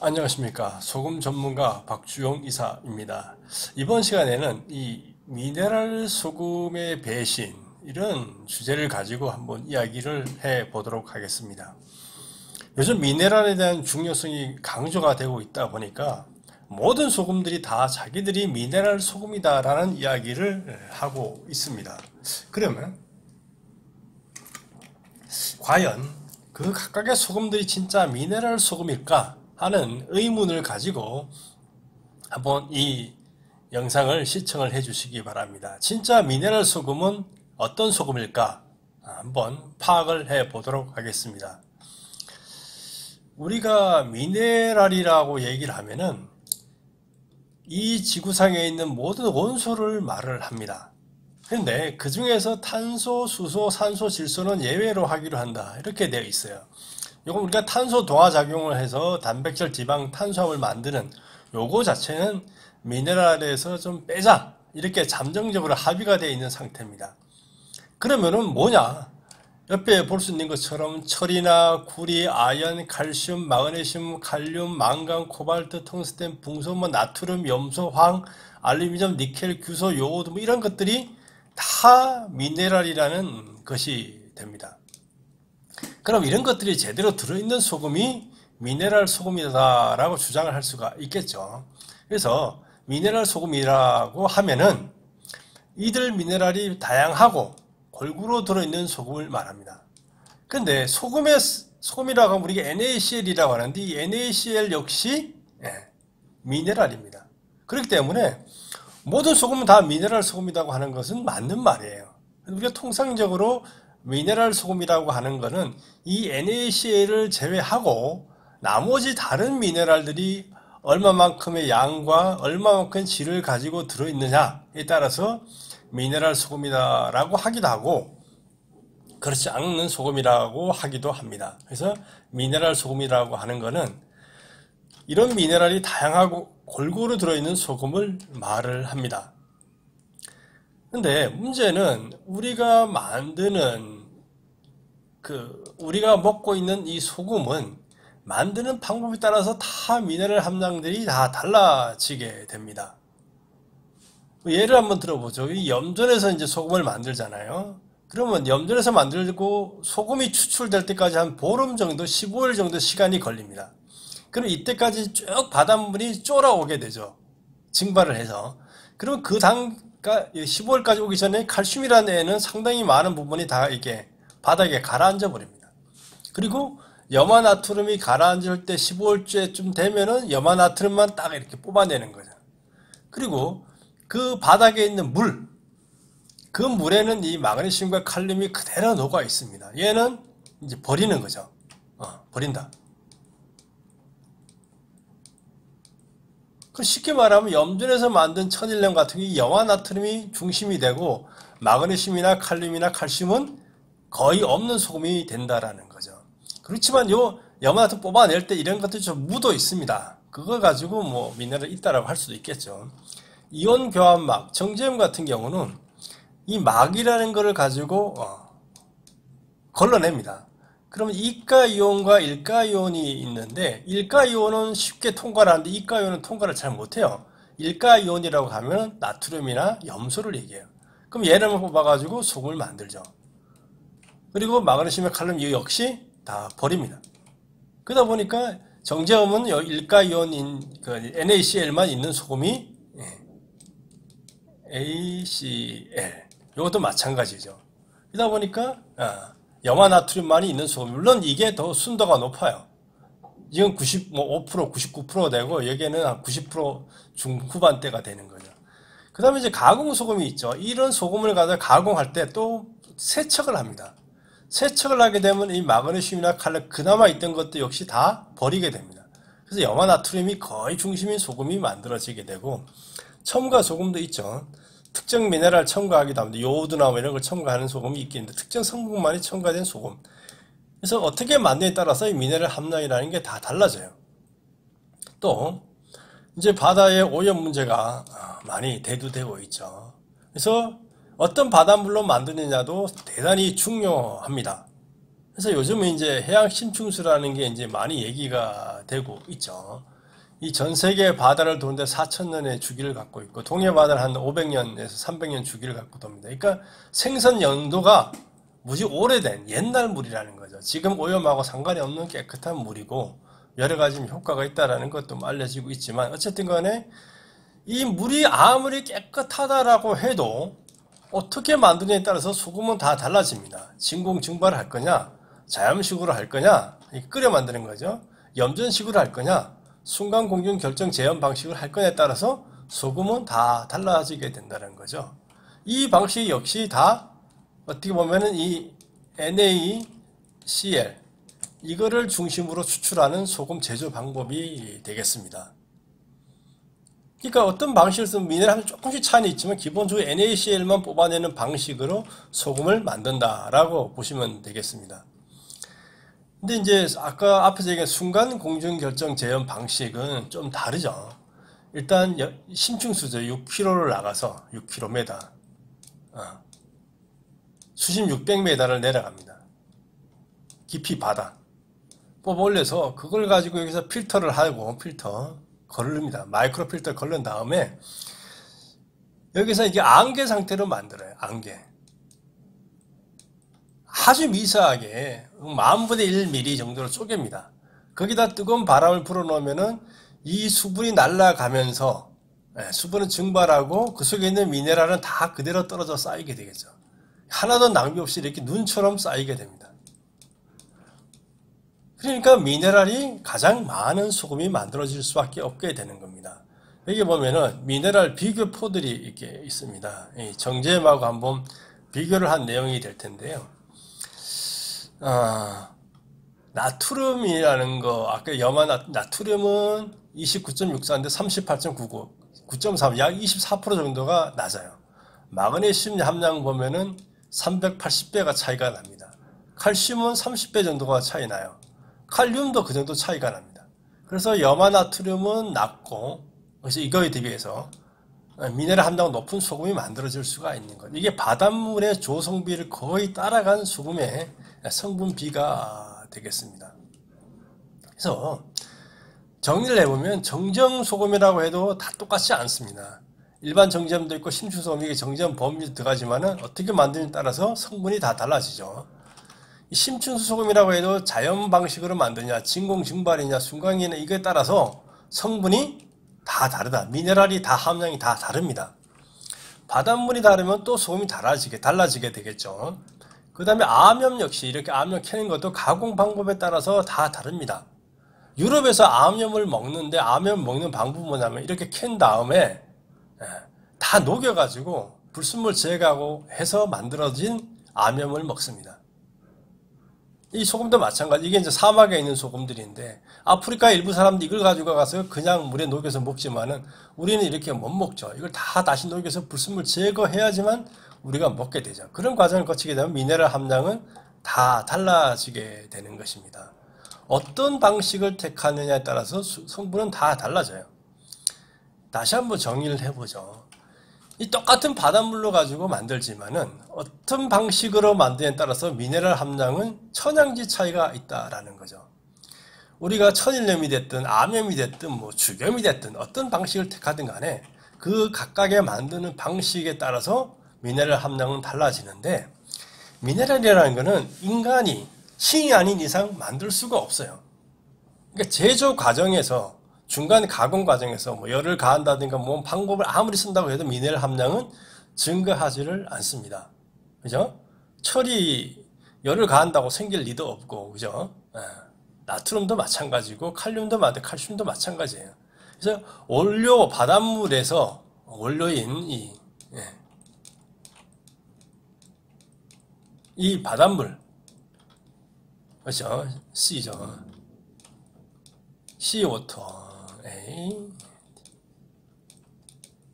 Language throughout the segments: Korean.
안녕하십니까. 소금 전문가 박주용 이사입니다. 이번 시간에는 이 미네랄 소금의 배신, 이런 주제를 가지고 한번 이야기를 해 보도록 하겠습니다. 요즘 미네랄에 대한 중요성이 강조가 되고 있다 보니까 모든 소금들이 다 자기들이 미네랄 소금이다라는 이야기를 하고 있습니다. 그러면 과연 그 각각의 소금들이 진짜 미네랄 소금일까 하는 의문을 가지고 한번 이 영상을 시청을 해 주시기 바랍니다. 진짜 미네랄 소금은 어떤 소금일까 한번 파악을 해 보도록 하겠습니다. 우리가 미네랄이라고 얘기를 하면은 이 지구상에 있는 모든 원소를 말을 합니다. 그런데 그 중에서 탄소, 수소, 산소, 질소는 예외로 하기로 한다, 이렇게 되어 있어요. 이건 우리가 탄소 동화 작용을 해서 단백질, 지방, 탄수화물 만드는 요거 자체는 미네랄에서 좀 빼자, 이렇게 잠정적으로 합의가 되어 있는 상태입니다. 그러면은 뭐냐? 옆에 볼 수 있는 것처럼 철이나 구리, 아연, 칼슘, 마그네슘, 칼륨, 망간, 코발트, 텅스텐, 붕소, 나트륨, 염소, 황, 알루미늄, 니켈, 규소, 요오드 이런 것들이 다 미네랄이라는 것이 됩니다. 그럼 이런 것들이 제대로 들어있는 소금이 미네랄 소금이다라고 주장을 할 수가 있겠죠. 그래서 미네랄 소금이라고 하면은 이들 미네랄이 다양하고 골고루 들어있는 소금을 말합니다. 근데 소금이라고 하면 우리가 NaCl이라고 하는데 이 NaCl 역시 미네랄입니다. 그렇기 때문에 모든 소금은 다 미네랄 소금이라고 하는 것은 맞는 말이에요. 우리가 통상적으로 미네랄 소금이라고 하는 것은 이 NaCl을 제외하고 나머지 다른 미네랄들이 얼마만큼의 양과 얼마만큼 질을 가지고 들어있느냐에 따라서 미네랄 소금이라고 하기도 하고 그렇지 않는 소금이라고 하기도 합니다. 그래서 미네랄 소금이라고 하는 것은 이런 미네랄이 다양하고 골고루 들어있는 소금을 말을 합니다. 근데 문제는 우리가 만드는 우리가 먹고 있는 이 소금은 만드는 방법에 따라서 다 미네랄 함량들이 다 달라지게 됩니다. 예를 한번 들어보죠. 이 염전에서 이제 소금을 만들잖아요. 그러면 염전에서 만들고 소금이 추출될 때까지 한 보름 정도, 15일 정도 시간이 걸립니다. 그럼 이때까지 쭉 바닷물이 쫄아오게 되죠. 증발을 해서. 그럼 그러니까 15일까지 오기 전에 칼슘이라는 애는 상당히 많은 부분이 다 이게 바닥에 가라앉아 버립니다. 그리고 염화나트륨이 가라앉을 때 15일째쯤 되면은 염화나트륨만 딱 이렇게 뽑아내는 거죠. 그리고 그 바닥에 있는 그 물에는 이 마그네슘과 칼륨이 그대로 녹아 있습니다. 얘는 이제 버리는 거죠. 버린다. 쉽게 말하면 염전에서 만든 천일염 같은 게 염화나트륨이 중심이 되고 마그네슘이나 칼륨이나 칼슘은 거의 없는 소금이 된다라는 거죠. 그렇지만 요 염화나트륨 뽑아낼 때 이런 것들이 좀 묻어 있습니다. 그거 가지고 뭐 미네랄이 있다라고 할 수도 있겠죠. 이온 교환막, 정제염 같은 경우는 이 막이라는 것을 가지고 걸러냅니다. 그러면 이가이온과 일가이온이 있는데 일가이온은 쉽게 통과를 하는데 이가이온은 통과를 잘 못해요. 일가이온이라고 하면 나트륨이나 염소를 얘기해요. 그럼 얘를 뽑아가지고 소금을 만들죠. 그리고 마그네슘과 칼륨 이 역시 다 버립니다. 그러다 보니까 정제염은 일가이온인 NaCl만 있는 소금이 ACl, 이것도 마찬가지죠. 그러다 보니까 염화나트륨만이 있는 소금, 물론 이게 더 순도가 높아요. 이건 95%, 99% 되고 여기에는 한 90% 중후반대가 되는 거죠. 그 다음에 이제 가공 소금이 있죠. 이런 소금을 가져 가공할 때 또 세척을 합니다. 세척을 하게 되면 이 마그네슘이나 칼륨 그나마 있던 것도 역시 다 버리게 됩니다. 그래서 염화나트륨이 거의 중심인 소금이 만들어지게 되고, 첨가 소금도 있죠. 특정 미네랄 첨가하기도 합니다. 요오드나 이런 걸 첨가하는 소금이 있겠는데 특정 성분만이 첨가된 소금. 그래서 어떻게 만드냐에 따라서 이 미네랄 함량이라는 게 다 달라져요. 또 이제 바다의 오염 문제가 많이 대두되고 있죠. 그래서 어떤 바닷물로 만드느냐도 대단히 중요합니다. 그래서 요즘은 이제 해양 심층수라는 게 이제 많이 얘기가 되고 있죠. 이 전 세계 바다를 도는데 4,000년의 주기를 갖고 있고, 동해 바다는 한 500년에서 300년 주기를 갖고 돕니다. 그러니까 생선 연도가 무지 오래된 옛날 물이라는 거죠. 지금 오염하고 상관이 없는 깨끗한 물이고, 여러 가지 효과가 있다는 것도 알려지고 있지만, 어쨌든 간에 이 물이 아무리 깨끗하다라고 해도 어떻게 만드냐에 따라서 소금은 다 달라집니다. 진공증발을 할 거냐, 자염식으로 할 거냐, 끓여 만드는 거죠. 염전식으로 할 거냐, 순간 공정 결정 재현 방식을 할 거냐에 따라서 소금은 다 달라지게 된다는 거죠. 이 방식 역시 다 어떻게 보면은 이 NaCl 이거를 중심으로 추출하는 소금 제조 방법이 되겠습니다. 그러니까 어떤 방식을 쓰면 미네랄은 조금씩 차이는 있지만 기본적으로 NaCl만 뽑아내는 방식으로 소금을 만든다라고 보시면 되겠습니다. 근데 이제 아까 앞에서 얘기한 순간 공정 결정 재현 방식은 좀 다르죠. 일단 심층수죠. 6km를 나가서 6km, 수심 600m를 내려갑니다. 깊이 바다 뽑아 올려서 그걸 가지고 여기서 필터를 하고 걸릅니다. 마이크로 필터 걸른 다음에 여기서 이게 안개 상태로 만들어요. 안개. 아주 미세하게 10,000분의 1mm 정도로 쪼갭니다. 거기다 뜨거운 바람을 불어넣으면은 이 수분이 날아가면서 수분은 증발하고 그 속에 있는 미네랄은 다 그대로 떨어져 쌓이게 되겠죠. 하나도 낭비 없이 이렇게 눈처럼 쌓이게 됩니다. 그러니까 미네랄이 가장 많은 소금이 만들어질 수밖에 없게 되는 겁니다. 여기 보면은 미네랄 비교표들이 이렇게 있습니다. 정제음하고 한번 비교를 한 내용이 될 텐데요. 나트륨이라는 거, 아까 염화 나트륨은 29.64인데 38.99, 9.3, 약 24% 정도가 낮아요. 마그네슘 함량 보면은 380배가 차이가 납니다. 칼슘은 30배 정도가 차이 나요. 칼륨도 그 정도 차이가 납니다. 그래서 염화 나트륨은 낮고, 그래서 이거에 대비해서 미네랄 함량 높은 소금이 만들어질 수가 있는 것. 이게 바닷물의 조성비를 거의 따라간 소금의 성분비가 되겠습니다. 그래서 정리를 해보면 정제소금이라고 해도 다 똑같지 않습니다. 일반 정제염도 있고 심층소금이 정제염 범위도 들어가지만은 어떻게 만드느냐에 따라서 성분이 다 달라지죠. 심층소금이라고 해도 자연 방식으로 만드냐, 진공 증발이냐, 순간이냐 이거에 따라서 성분이 다 다르다. 미네랄이 다 함량이 다 다릅니다. 바닷물이 다르면 또 소금이 달라지게 되겠죠. 그 다음에 암염 역시 이렇게 암염 캐는 것도 가공 방법에 따라서 다 다릅니다. 유럽에서 암염을 먹는데 암염 먹는 방법은 뭐냐면 이렇게 캔 다음에 다 녹여가지고 불순물 제거하고 해서 만들어진 암염을 먹습니다. 이 소금도 마찬가지. 이게 이제 사막에 있는 소금들인데 아프리카 일부 사람들이 이걸 가지고 가서 그냥 물에 녹여서 먹지만은 우리는 이렇게 못 먹죠. 이걸 다 다시 녹여서 불순물 제거해야지만 우리가 먹게 되죠. 그런 과정을 거치게 되면 미네랄 함량은 다 달라지게 되는 것입니다. 어떤 방식을 택하느냐에 따라서 성분은 다 달라져요. 다시 한번 정리를 해보죠. 이 똑같은 바닷물로 가지고 만들지만은 어떤 방식으로 만드냐에 따라서 미네랄 함량은 천양지 차이가 있다라는 거죠. 우리가 천일염이 됐든 암염이 됐든 뭐 죽염이 됐든 어떤 방식을 택하든 간에 그 각각의 만드는 방식에 따라서 미네랄 함량은 달라지는데 미네랄이라는 것은 인간이 신이 아닌 이상 만들 수가 없어요. 그러니까 제조 과정에서 중간 가공 과정에서 뭐 열을 가한다든가 뭐 방법을 아무리 쓴다고 해도 미네랄 함량은 증가하지를 않습니다. 그죠? 철이 열을 가한다고 생길 리도 없고, 그죠? 나트륨도 마찬가지고, 칼슘도 마찬가지예요. 그래서 원료, 바닷물에서 원료인 이 바닷물, 그렇죠? C죠. C워터.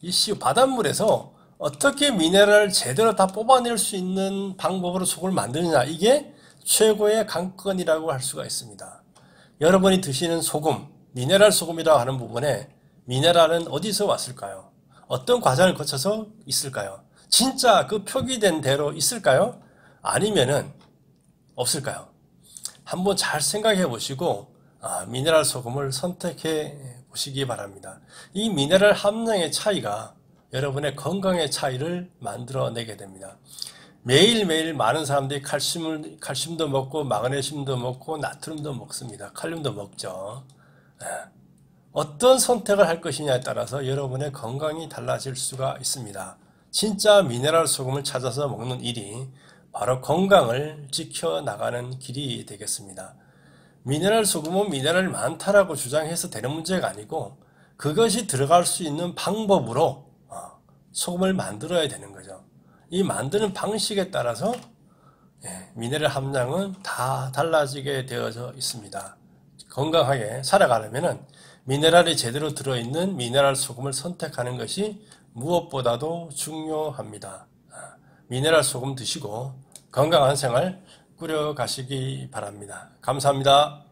이 바닷물에서 어떻게 미네랄을 제대로 다 뽑아낼 수 있는 방법으로 소금을 만드느냐, 이게 최고의 관건이라고 할 수가 있습니다. 여러분이 드시는 소금, 미네랄 소금이라고 하는 부분에 미네랄은 어디서 왔을까요? 어떤 과정을 거쳐서 있을까요? 진짜 그 표기된 대로 있을까요? 아니면은 없을까요? 한번 잘 생각해 보시고 미네랄 소금을 선택해 보시기 바랍니다. 이 미네랄 함량의 차이가 여러분의 건강의 차이를 만들어내게 됩니다. 매일매일 많은 사람들이 칼슘도 먹고 마그네슘도 먹고 나트륨도 먹습니다. 칼륨도 먹죠. 어떤 선택을 할 것이냐에 따라서 여러분의 건강이 달라질 수가 있습니다. 진짜 미네랄 소금을 찾아서 먹는 일이 바로 건강을 지켜나가는 길이 되겠습니다. 미네랄 소금은 미네랄이 많다라고 주장해서 되는 문제가 아니고 그것이 들어갈 수 있는 방법으로 소금을 만들어야 되는 거죠. 이 만드는 방식에 따라서 미네랄 함량은 다 달라지게 되어져 있습니다. 건강하게 살아가려면 미네랄이 제대로 들어있는 미네랄 소금을 선택하는 것이 무엇보다도 중요합니다. 미네랄 소금 드시고 건강한 생활 꾸려가시기 바랍니다. 감사합니다.